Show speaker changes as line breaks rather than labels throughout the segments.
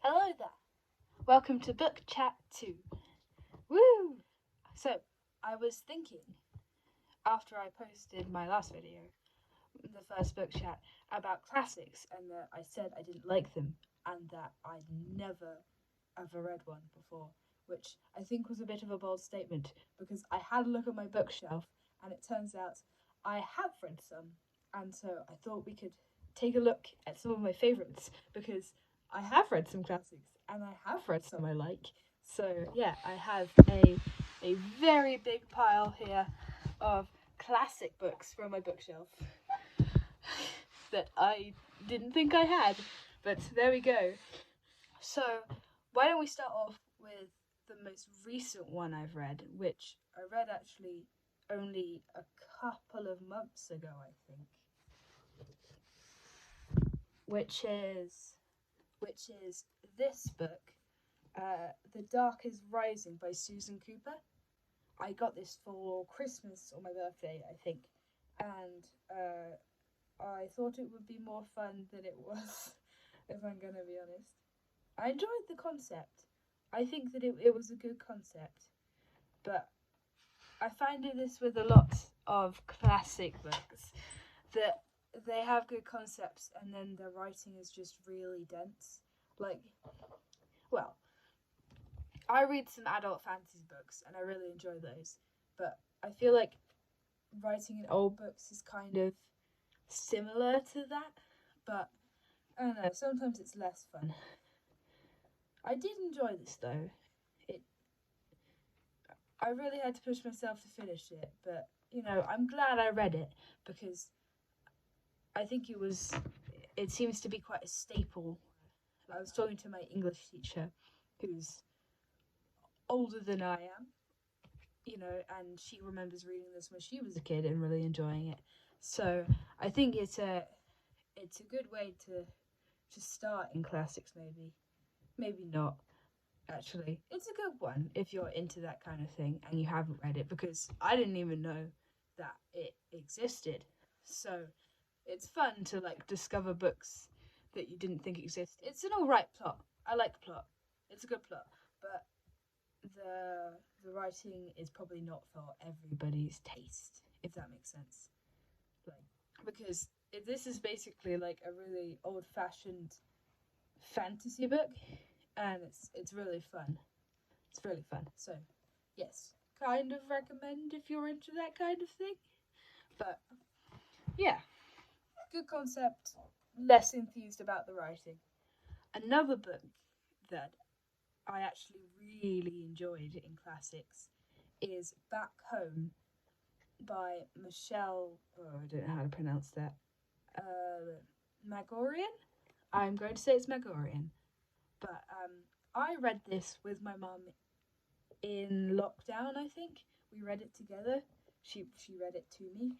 Hello there. Welcome to Book Chat 2. Woo! So, I was thinking after I posted my last video, the first book chat, about classics, and that I said I didn't like them and that I'd never ever read one before, which I think was a bit of a bold statement because I had a look at my bookshelf and it turns out I have read some, and so I thought we could take a look at some of my favourites because I have read some classics and I have read some I like. So yeah, I have a very big pile here of classic books from my bookshelf that I didn't think I had, but there we go. So, why don't we start off with the most recent one I've read, which I read actually only a couple of months ago, I think. Which is this book, The Dark is Rising by Susan Cooper. I got this for Christmas or my birthday, I think, and I thought it would be more fun than it was, if I'm gonna be honest. I enjoyed the concept. I think that it was a good concept, but I find this with a lot of classic books that they have good concepts and then the writing is just really dense. Like, well, I read some adult fantasy books and I really enjoy those, but I feel like writing in old books is kind of similar to that, but I don't know, sometimes it's less fun. I did enjoy this though. It I really had to push myself to finish it, but I'm glad I read it because I think it seems to be quite a staple. I was talking to my English teacher who's older than I am, and she remembers reading this when she was a kid and really enjoying it. So I think it's a good way to start in classics. Maybe not. Actually, it's a good one if you're into that kind of thing and you haven't read it, because I didn't even know that it existed. So it's fun to discover books that you didn't think existed. It's an alright plot. I like the plot. It's a good plot, but the writing is probably not for everybody's taste, if that makes sense. Because this is basically like a really old-fashioned fantasy book, and it's really fun. It's really fun. So, yes, kind of recommend if you're into that kind of thing. But yeah, good concept. Less enthused about the writing. Another book that I actually really enjoyed in classics is Back Home by Michelle. Oh, I don't know how to pronounce that. Magorian? I'm going to say it's Magorian. But I read this with my mum in lockdown, I think. We read it together. She read it to me,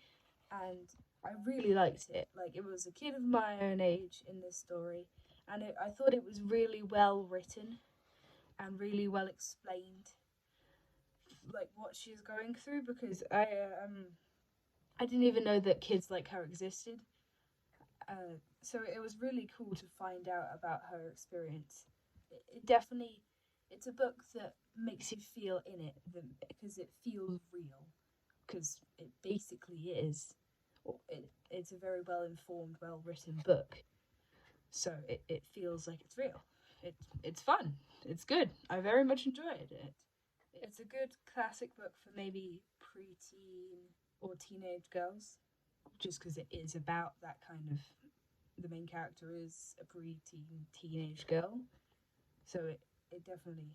and I really liked it. Like, it was a kid of my own age in this story, and I thought it was really well written and really well explained, like what she's going through, because I didn't even know that kids like her existed. So it was really cool to find out about her experience. It definitely, it's a book that makes you feel in it because it feels real, because it basically is. It's a very well informed, well written book, so it feels like it's real. It's fun. It's good. I very much enjoyed it. It's a good classic book for maybe preteen or teenage girls, just because it is about that kind of. The main character is a preteen teenage girl, so it definitely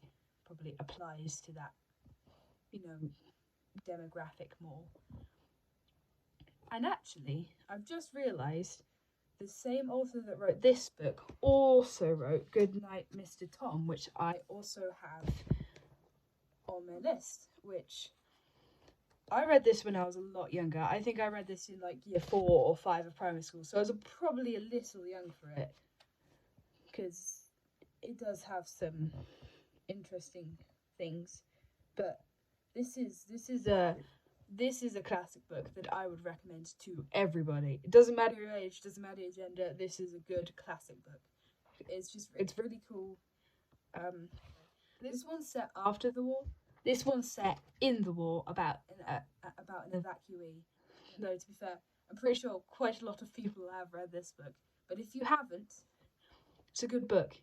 probably applies to that, demographic more. And actually, I've just realised the same author that wrote this book also wrote Goodnight, Mr. Tom, which I also have on my list, which I read this when I was a lot younger. I think I read this in year 4 or 5 of primary school, so I was probably a little young for it, because it does have some interesting things. But this is a classic book that I would recommend to everybody. It doesn't matter your age, doesn't matter your gender. This is a good classic book. It's really cool. This one's set after the war. This one's set in the war about an evacuee. No, to be fair, I'm pretty sure quite a lot of people have read this book. But if you haven't, it's a good book,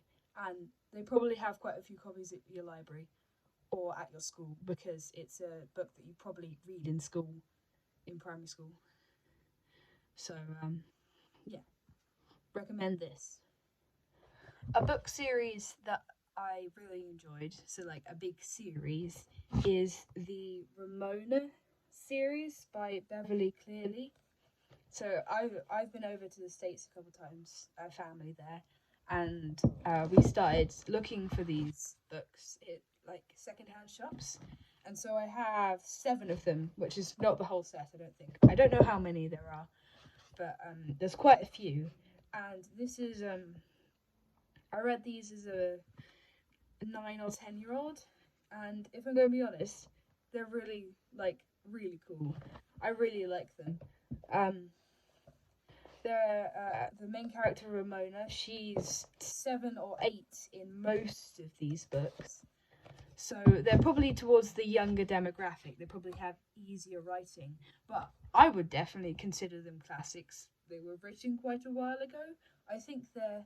and they probably have quite a few copies at your library or at your school, because it's a book that you probably read in school, in primary school. So, yeah, recommend this. A book series that I really enjoyed, so like a big series, is the Ramona series by Beverly Cleary. So I've been over to the States a couple times, family there, and we started looking for these books at like secondhand shops, and so I have 7 of them, which is not the whole set. I don't think. I don't know how many there are, but there's quite a few, and this is I read these as a 9 or 10-year-old, and if I'm going to be honest, they're really cool. I really like them. The main character, Ramona, she's 7 or 8 in most of these books, so they're probably towards the younger demographic. They probably have easier writing, but I would definitely consider them classics. They were written quite a while ago. I think they're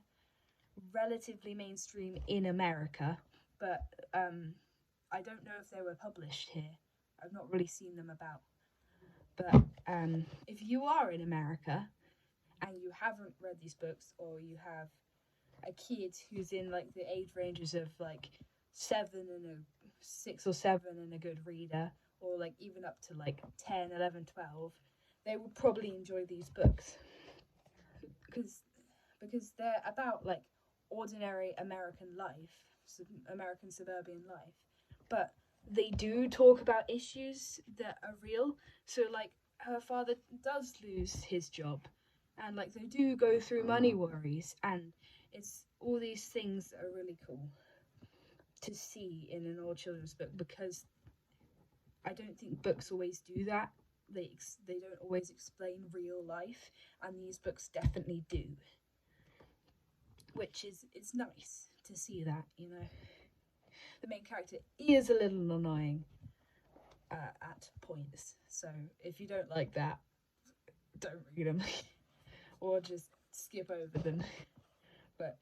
relatively mainstream in America, but I don't know if they were published here. I've not really seen them about. But if you are in America and you haven't read these books, or you have a kid who's in like the age ranges of like 6 or 7 and a good reader, or like even up to like 10, 11, 12, they will probably enjoy these books, because they're about like ordinary American life, American suburban life, but they do talk about issues that are real. So like her father does lose his job, and like they do go through money worries, and it's all these things that are really cool to see in an all children's book, because I don't think books always do that. They don't always explain real life, and these books definitely do, which is, it's nice to see that, you know. The main character is a little annoying at points, so if you don't like that, don't read them or just skip over them, but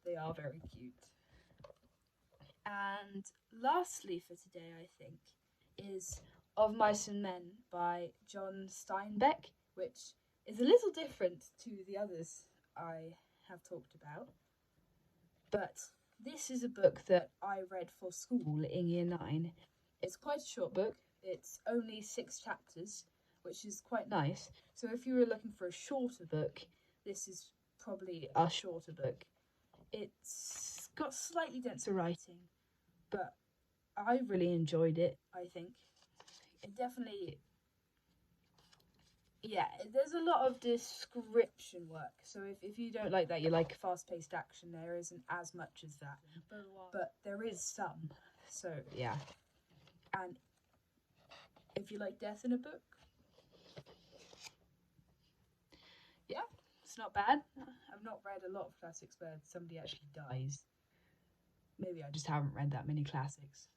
they are very cute. And lastly for today, I think, is Of Mice and Men by John Steinbeck, which is a little different to the others I have talked about, but this is a book that I read for school in year 9. It's quite a short book. It's only 6 chapters, which is quite nice. So if you were looking for a shorter book, this is probably a shorter book. It's got slightly denser writing, but I really enjoyed it, I think. It definitely... Yeah, there's a lot of description work. So if you don't like that, you like fast-paced action, there isn't as much as that. But there is some. So, yeah. And if you like death in a book, yeah, it's not bad. I've not read a lot of classics where somebody actually dies. Maybe I just haven't read that many classics.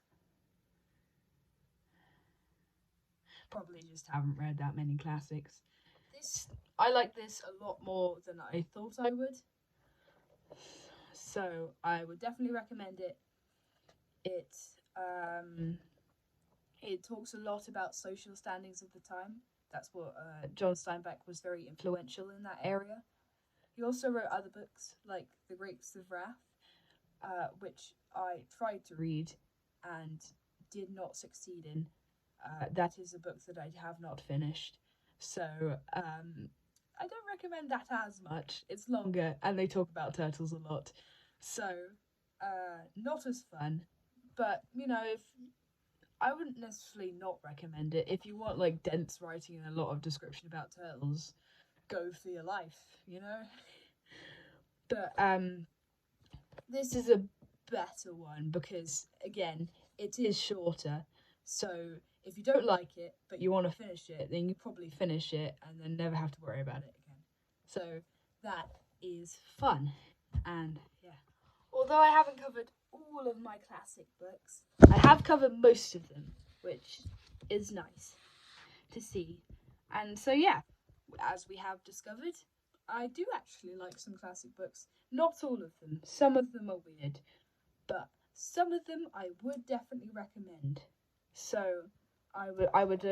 Probably just haven't read that many classics. I like this a lot more than I thought I would. So I would definitely recommend it. It talks a lot about social standings of the time. That's what John Steinbeck was very influential in that area. He also wrote other books like The Grapes of Wrath, which I tried to read and did not succeed in. That is a book that I have not finished. So I don't recommend that as much. It's longer and they talk about turtles a lot. So not as fun. But, you know, if I wouldn't necessarily not recommend it. If you want like dense writing and a lot of description about turtles, go for your life, you know? But this is a better one because, again, it is shorter. So if you don't like it, but you want to finish it, then you probably finish it and then never have to worry about it again. So that is fun. And yeah. although I haven't covered all of my classic books, I have covered most of them, which is nice to see. And so, yeah, as we have discovered, I do actually like some classic books. Not all of them. Some of them are weird, but some of them I would definitely recommend. So I would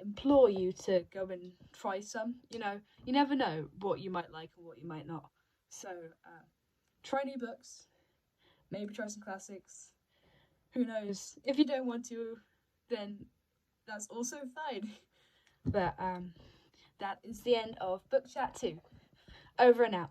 implore you to go and try some. You know, you never know what you might like and what you might not. So try new books. Maybe try some classics. Who knows? If you don't want to, then that's also fine. But that is the end of Book Chat 2. Over and out.